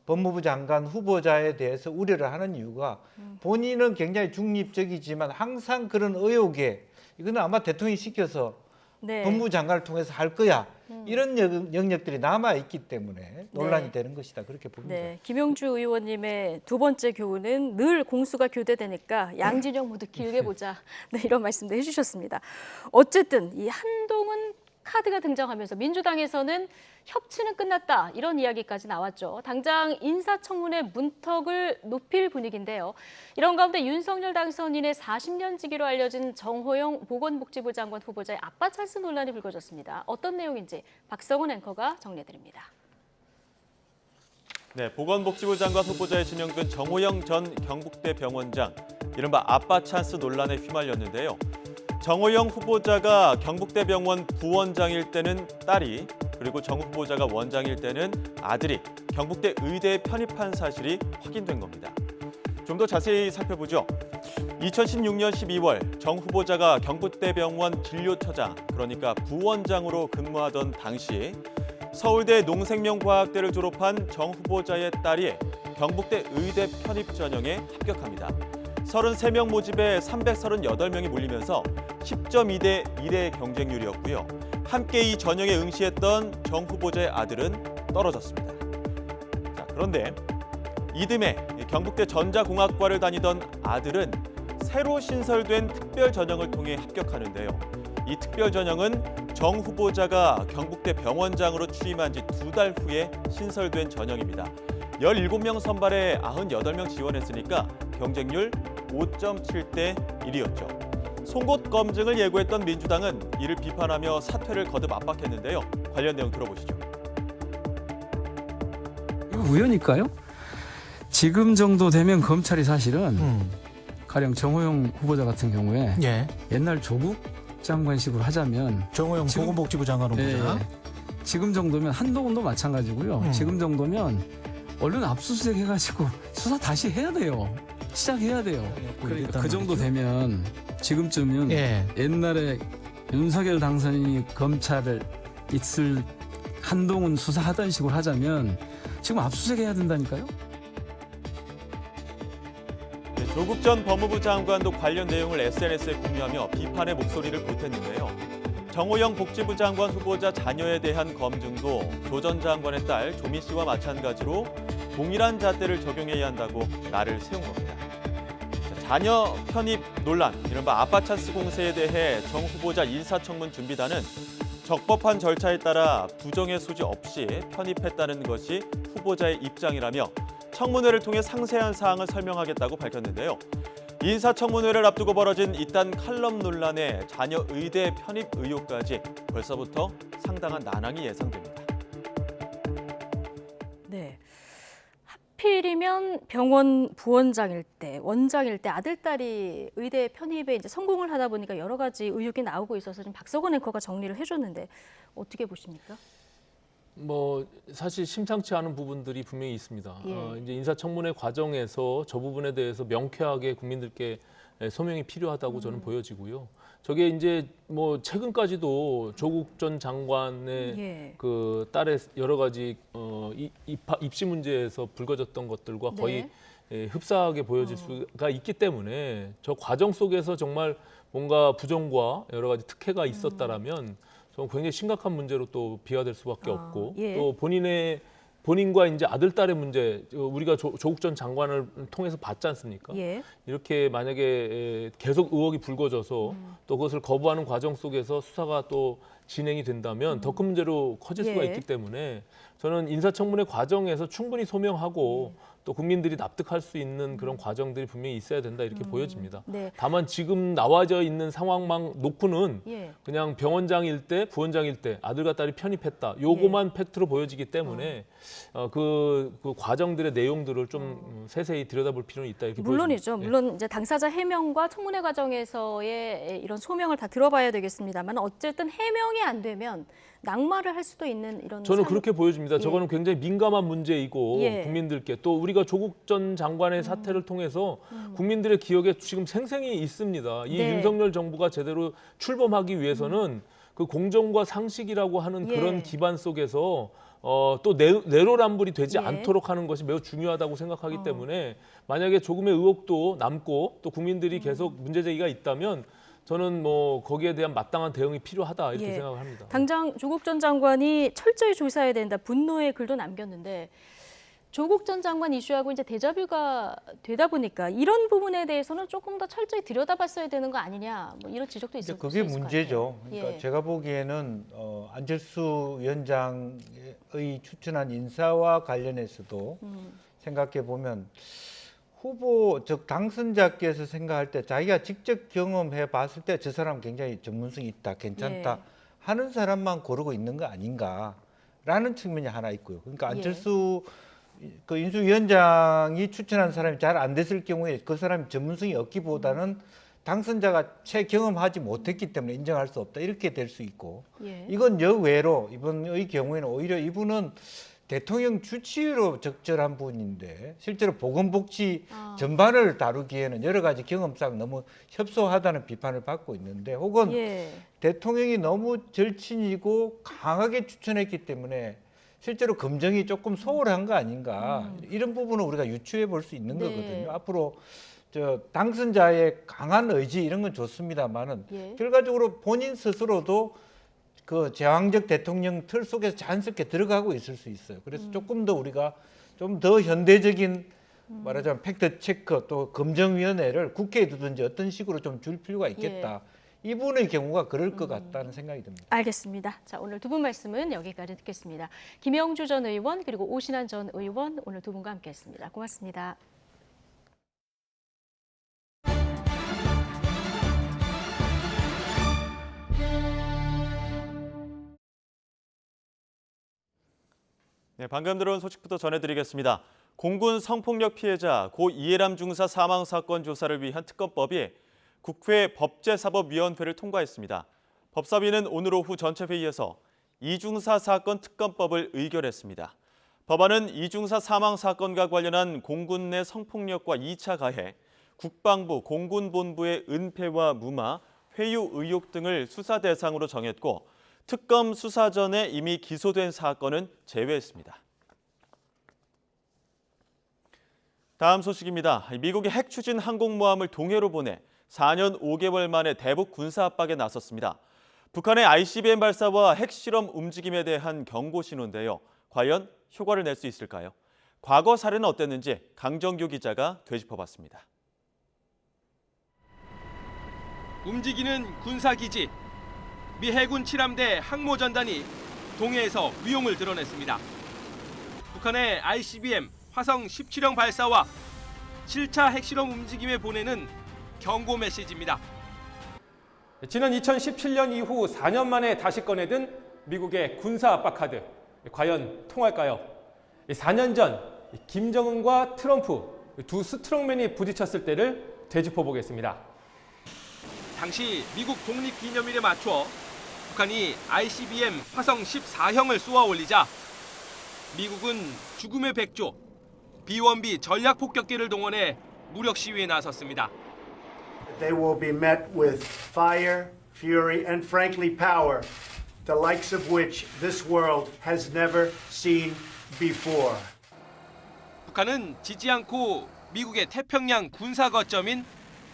법무부 장관 후보자에 대해서 우려를 하는 이유가 본인은 굉장히 중립적이지만 항상 그런 의혹에 이거는 아마 대통령이 시켜서 법무부 장관을 통해서 할 거야. 이런 영역들이 남아있기 때문에 논란이 되는 것이다. 그렇게 봅니다. 네, 김용주 의원님의 두 번째 교훈은 늘 공수가 교대되니까 양진영 모두 길게 보자. 네, 이런 말씀도 해주셨습니다. 어쨌든 이 한동훈 카드가 등장하면서 민주당에서는 협치는 끝났다 이런 이야기까지 나왔죠. 당장 인사청문회 문턱을 높일 분위기인데요. 이런 가운데 윤석열 당선인의 40년 지기로 알려진 정호영 보건복지부 장관 후보자의 아빠 찬스 논란이 불거졌습니다. 어떤 내용인지 박성훈 앵커가 정리해드립니다. 네, 보건복지부 장관 후보자에 지명된 정호영 전 경북대 병원장, 이른바 아빠 찬스 논란에 휘말렸는데요. 정호영 후보자가 경북대 병원 부원장일 때는 딸이, 그리고 정 후보자가 원장일 때는 아들이 경북대 의대에 편입한 사실이 확인된 겁니다. 좀 더 자세히 살펴보죠. 2016년 12월 정 후보자가 경북대 병원 진료처장, 그러니까 부원장으로 근무하던 당시 서울대 농생명과학대를 졸업한 정 후보자의 딸이 경북대 의대 편입 전형에 합격합니다. 33명 모집에 338명이 몰리면서 10.2대 1의 경쟁률이었고요. 함께 이 전형에 응시했던 정 후보자의 아들은 떨어졌습니다. 자, 그런데 이듬해 경북대 전자공학과를 다니던 아들은 새로 신설된 특별 전형을 통해 합격하는데요. 이 특별 전형은 정 후보자가 경북대 병원장으로 취임한 지 2달 후에 신설된 전형입니다. 17명 선발에 98명 지원했으니까 경쟁률 5.7대 1이었죠. 송곳 검증을 예고했던 민주당은 이를 비판하며 사퇴를 거듭 압박했는데요. 관련 내용 들어보시죠. 이거 우연일까요? 지금 정도 되면 검찰이 사실은 가령 정호영 후보자 같은 경우에 옛날 조국 장관식으로 하자면 정호영 보건복지부 장관 후보자 지금 정도면 한동훈도 마찬가지고요. 지금 정도면 얼른 압수수색 해가지고 수사 다시 해야 돼요. 시작해야 돼요. 그러니까 그 정도 되면 지금쯤은 옛날에 윤석열 당선인이 검찰을 있을 한동훈 수사하던 식으로 하자면 지금 압수수색 해야 된다니까요. 네, 조국 전 법무부 장관도 관련 내용을 SNS에 공유하며 비판의 목소리를 보탰는데요. 정호영 복지부 장관 후보자 자녀에 대한 검증도 조 전 장관의 딸 조미 씨와 마찬가지로 동일한 잣대를 적용해야 한다고 날을 세운 겁니다. 자녀 편입 논란, 이른바 아빠 찬스 공세에 대해 정 후보자 인사청문 준비단은 적법한 절차에 따라 부정의 소지 없이 편입했다는 것이 후보자의 입장이라며 청문회를 통해 상세한 사항을 설명하겠다고 밝혔는데요. 인사청문회를 앞두고 벌어진 이딴 칼럼 논란에 자녀 의대 편입 의혹까지 벌써부터 상당한 난항이 예상됩니다. 네. 하필이면 병원 부원장일 때, 원장일 때 아들, 딸이 의대 편입에 이제 성공을 하다 보니까 여러 가지 의혹이 나오고 있어서 지금 박석원 앵커가 정리를 해줬는데 어떻게 보십니까? 뭐 사실 심상치 않은 부분들이 분명히 있습니다. 이제 인사청문회 과정에서 저 부분에 대해서 명쾌하게 국민들께 소명이 필요하다고 저는 보여지고요. 저게 이제 뭐 최근까지도 조국 전 장관의 그 딸의 여러 가지 입시 문제에서 불거졌던 것들과 거의 흡사하게 보여질 수가 있기 때문에 저 과정 속에서 정말 뭔가 부정과 여러 가지 특혜가 있었다라면 저는 굉장히 심각한 문제로 또 비화될 수밖에 없고 또 본인의 본인과 이제 아들, 딸의 문제, 우리가 조국 전 장관을 통해서 봤지 않습니까? 예. 이렇게 만약에 계속 의혹이 불거져서 또 그것을 거부하는 과정 속에서 수사가 또 진행이 된다면 더 큰 문제로 커질 수가 예. 있기 때문에 저는 인사청문회 과정에서 충분히 소명하고 또 국민들이 납득할 수 있는 그런 과정들이 분명히 있어야 된다 이렇게 보여집니다. 네. 다만 지금 나와져 있는 상황만 놓고는 예. 그냥 병원장일 때, 부원장일 때 아들과 딸이 편입했다. 요거만 팩트로 보여지기 때문에 그 과정들의 내용들을 좀 세세히 들여다볼 필요는 있다 이렇게 물론이죠. 보여집니다. 물론 이제 당사자 해명과 청문회 과정에서의 이런 소명을 다 들어봐야 되겠습니다만 어쨌든 해명이 안 되면 낙마를 할 수도 있는 이런 저는 그렇게 보여집니다. 예. 저거는 굉장히 민감한 문제이고 예. 국민들께 또 우리가 조국 전 장관의 사태를 통해서 국민들의 기억에 지금 생생히 있습니다. 이 네. 윤석열 정부가 제대로 출범하기 위해서는 그 공정과 상식이라고 하는 예. 그런 기반 속에서 또 내로남불이 되지 예. 않도록 하는 것이 매우 중요하다고 생각하기 때문에 만약에 조금의 의혹도 남고 또 국민들이 계속 문제 제기가 있다면 저는 뭐 거기에 대한 마땅한 대응이 필요하다 이렇게 예. 생각을 합니다. 당장 조국 전 장관이 철저히 조사해야 된다 분노의 글도 남겼는데 조국 전 장관 이슈하고 이제 데자뷰가 되다 보니까 이런 부분에 대해서는 조금 더 철저히 들여다봤어야 되는 거 아니냐 뭐 이런 지적도 있을 수 있을 그게 것 같아요. 문제죠. 그러니까 예. 제가 보기에는 안철수 위원장의 추천한 인사와 관련해서도 생각해 보면 후보 즉 당선자께서 생각할 때 자기가 직접 경험해 봤을 때 저 사람 굉장히 전문성이 있다, 괜찮다 예. 하는 사람만 고르고 있는 거 아닌가라는 측면이 하나 있고요. 그러니까 안철수 그 인수위원장이 추천한 사람이 잘 안 됐을 경우에 그 사람이 전문성이 없기보다는 당선자가 채 경험하지 못했기 때문에 인정할 수 없다 이렇게 될 수 있고 예. 이건 여외로 이번의 경우에는 오히려 이분은 대통령 주치의로 적절한 분인데 실제로 보건복지 전반을 다루기에는 여러 가지 경험상 너무 협소하다는 비판을 받고 있는데 혹은 예. 대통령이 너무 절친이고 강하게 추천했기 때문에 실제로 검증이 조금 소홀한 거 아닌가 이런 부분은 우리가 유추해 볼 수 있는 네. 거거든요. 앞으로 저 당선자의 강한 의지 이런 건 좋습니다만은 예. 결과적으로 본인 스스로도 그 제왕적 대통령 틀 속에서 자연스럽게 들어가고 있을 수 있어요. 그래서 조금 더 우리가 좀 더 현대적인 말하자면 팩트 체크 또 검증위원회를 국회에 두든지 어떤 식으로 좀 줄 필요가 있겠다. 이분의 경우가 그럴 것 같다는 생각이 듭니다. 알겠습니다. 자, 오늘 두 분 말씀은 여기까지 듣겠습니다. 김영주 전 의원 그리고 오신환 전 의원 오늘 두 분과 함께했습니다. 고맙습니다. 네, 방금 들어온 소식부터 전해드리겠습니다. 공군 성폭력 피해자 고 이해람 중사 사망 사건 조사를 위한 특검법이 국회 법제사법위원회를 통과했습니다. 법사위는 오늘 오후 전체 회의에서 이중사 사건 특검법을 의결했습니다. 법안은 이중사 사망 사건과 관련한 공군 내 성폭력과 2차 가해, 국방부 공군본부의 은폐와 무마, 회유 의혹 등을 수사 대상으로 정했고 특검 수사 전에 이미 기소된 사건은 제외했습니다. 다음 소식입니다. 미국이 핵 추진 항공모함을 동해로 보내 4년 5개월 만에 대북 군사 압박에 나섰습니다. 북한의 ICBM 발사와 핵실험 움직임에 대한 경고 신호인데요. 과연 효과를 낼 수 있을까요? 과거 사례는 어땠는지 강정규 기자가 되짚어봤습니다. 움직이는 군사기지. 미 해군 7함대 항모전단이 동해에서 위용을 드러냈습니다. 북한의 ICBM 화성 17형 발사와 7차 핵실험 움직임에 보내는 경고 메시지입니다. 지난 2017년 이후 4년 만에 다시 꺼내든 미국의 군사 압박 카드. 과연 통할까요? 4년 전 김정은과 트럼프 두 스트롱맨이 부딪혔을 때를 되짚어 보겠습니다. 당시 미국 독립기념일에 맞춰 북한이 ICBM 화성 14형을 쏘아 올리자 미국은 죽음의 백조, B-1B 전략폭격기를 동원해 무력 시위에 나섰습니다. They will be met with fire, fury, and frankly power, the likes of which this world has never seen before. 북한은 지지 않고 미국의 태평양 군사 거점인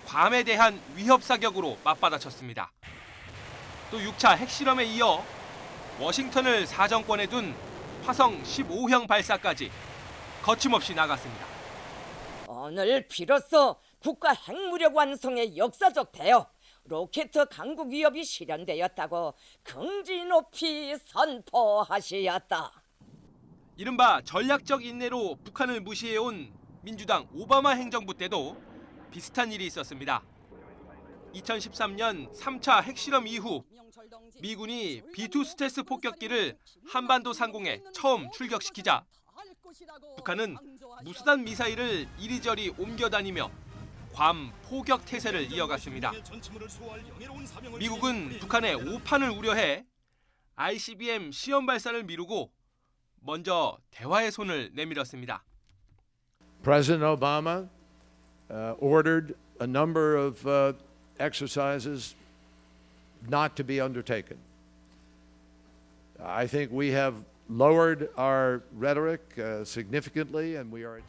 괌에 대한 위협 사격으로 맞받아쳤습니다. 또 6차 핵실험에 이어 워싱턴을 사정권에 둔 화성 15형 발사까지 거침없이 나갔습니다. 오늘 비로소 국가 핵무력 완성의 역사적 대업, 로켓 강국 위협이 실현되었다고 긍지 높이 선포하시었다. 이른바 전략적 인내로 북한을 무시해온 민주당 오바마 행정부 때도 비슷한 일이 있었습니다. 2013년 3차 핵실험 이후 미군이 B2 스텔스 폭격기를 한반도 상공에 처음 출격시키자 북한은 무수단 미사일을 이리저리 옮겨다니며 괌 포격 태세를 이어갔습니다. 미국은 북한의 오판을 우려해 ICBM 시험 발사를 미루고 먼저 대화의 손을 내밀었습니다. President Obama ordered a number of exercises not to be undertaken. I think we have lowered our rhetoric significantly, and we are.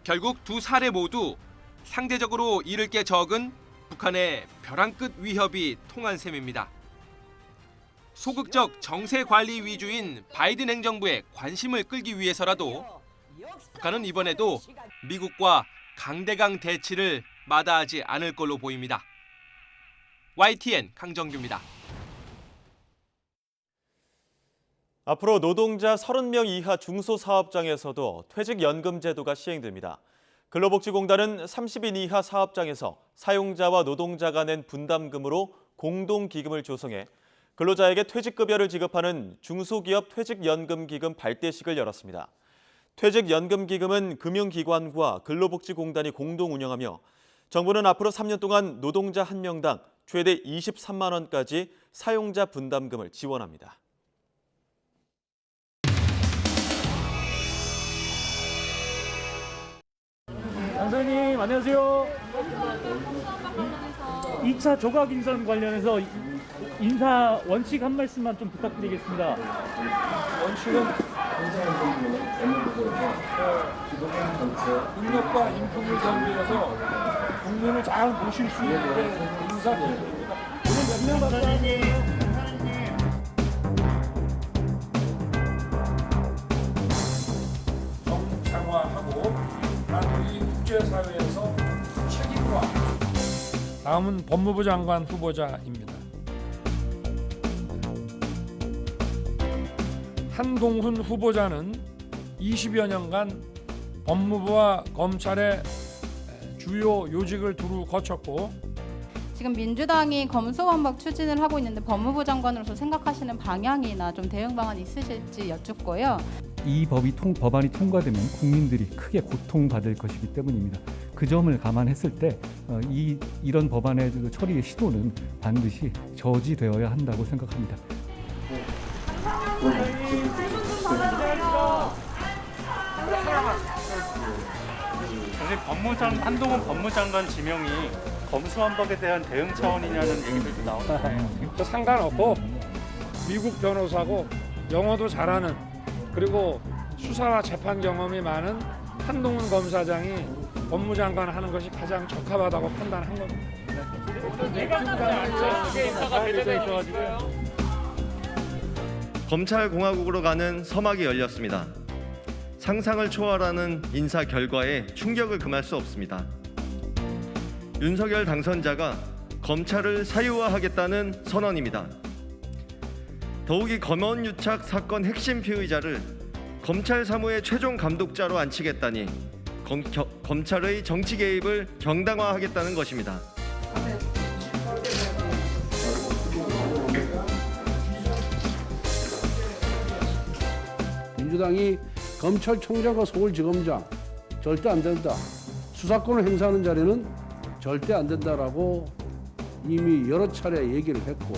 결국 두 사례 모두 상대적으로 잃을 게 적은 북한의 벼랑 끝 위협이 통한 셈입니다. 소극적 정세 관리 위주인 바이든 행정부의 관심을 끌기 위해서라도 북한은 이번에도 미국과 강대강 대치를 마다하지 않을 걸로 보입니다. YTN 강정규입니다. 앞으로 노동자 30명 이하 중소사업장에서도 퇴직연금 제도가 시행됩니다. 근로복지공단은 30인 이하 사업장에서 사용자와 노동자가 낸 분담금으로 공동기금을 조성해 근로자에게 퇴직급여를 지급하는 중소기업 퇴직연금기금 발대식을 열었습니다. 퇴직연금기금은 금융기관과 근로복지공단이 공동 운영하며 정부는 앞으로 3년 동안 노동자 1명당 최대 23만 원까지 사용자 분담금을 지원합니다. 장사님 안녕하세요. 2차 조각 인선 관련해서 인사 원칙 한 말씀만 좀 부탁드리겠습니다. 원칙은 능력과 인품을 겸비해서 국민을 잘 모실 수 있는 인사 기획입니다. 오늘 몇 명 받았나요? 정상화하고 우리 국제사회에서 책임과 다음은 법무부 장관 후보자입니다. 한동훈 후보자는 20여 년간 법무부와 검찰의 주요 요직을 두루 거쳤고 지금 민주당이 검수완박 추진을 하고 있는데 법무부 장관으로서 생각하시는 방향이나 좀 대응 방안이 있으실지 여쭙고요. 이 법안이 통과되면 국민들이 크게 고통받을 것이기 때문입니다. 그 점을 감안했을 때 이런 법안의 처리의 시도는 반드시 저지되어야 한다고 생각합니다. 선생님, 한동훈 법무장관 지명이 검수완박에 대한 대응 차원이냐는 얘기들도 나오는데 상관없고 미국 변호사고 영어도 잘하는 그리고 수사와 재판 경험이 많은 한동훈 검사장이 법무장관 하는 것이 가장 적합하다고 판단한 겁니다. 검찰공화국으로 가는 서막이 열렸습니다. 상상을 초월하는 인사 결과에 충격을 금할 수 없습니다. 윤석열 당선자가 검찰을 사유화하겠다는 선언입니다. 더욱이 검언유착 사건 핵심 피의자를 검찰 사무의 최종 감독자로 앉히겠다니 검찰의 정치 개입을 정당화하겠다는 것입니다. 민주당이 검찰총장과 서울지검장 절대 안 된다. 수사권을 행사하는 자리는 절대 안 된다라고 이미 여러 차례 얘기를 했고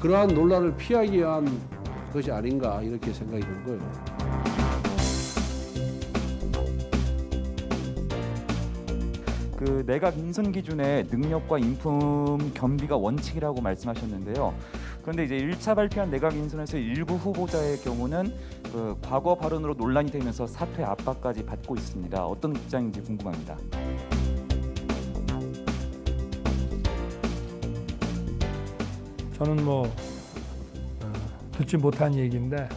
그러한 논란을 피하기 위한 것이 아닌가 이렇게 생각이 든 거예요. 그 내각 인선 기준의 능력과 인품 겸비가 원칙이라고 말씀하셨는데요. 그런데 이제 1차 발표한 내각 인선에서 일부 후보자의 경우는 그 과거 발언으로 논란이 되면서 사퇴 압박까지 받고 있습니다. 어떤 입장인지 궁금합니다. 저는 듣지 못한 얘기인데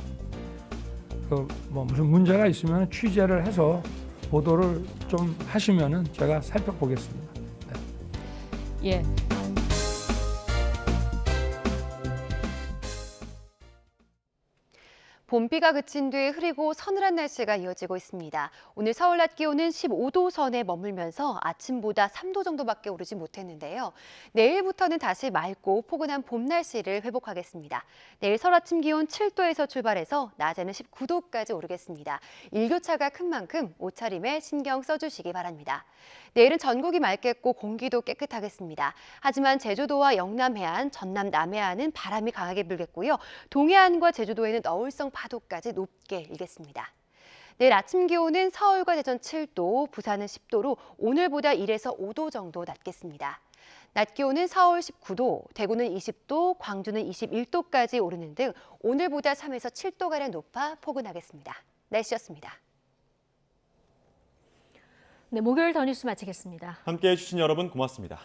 뭐 무슨 문제가 있으면 취재를 해서 보도를 좀 하시면은 제가 살펴보겠습니다. 네. 예. 봄비가 그친 뒤 흐리고 서늘한 날씨가 이어지고 있습니다. 오늘 서울 낮 기온은 15도 선에 머물면서 아침보다 3도 정도밖에 오르지 못했는데요. 내일부터는 다시 맑고 포근한 봄 날씨를 회복하겠습니다. 내일 서울 아침 기온 7도에서 출발해서 낮에는 19도까지 오르겠습니다. 일교차가 큰 만큼 옷차림에 신경 써주시기 바랍니다. 내일은 전국이 맑겠고 공기도 깨끗하겠습니다. 하지만 제주도와 영남 해안, 전남 남해안은 바람이 강하게 불겠고요. 동해안과 제주도에는 너울성 파도까지 높게 일겠습니다. 내일 아침 기온은 서울과 대전 7도, 부산은 10도로 오늘보다 1에서 5도 정도 낮겠습니다. 낮 기온은 서울 19도, 대구는 20도, 광주는 21도까지 오르는 등 오늘보다 3에서 7도가량 높아 포근하겠습니다. 날씨였습니다. 네, 목요일 더 뉴스 마치겠습니다. 함께해 주신 여러분 고맙습니다.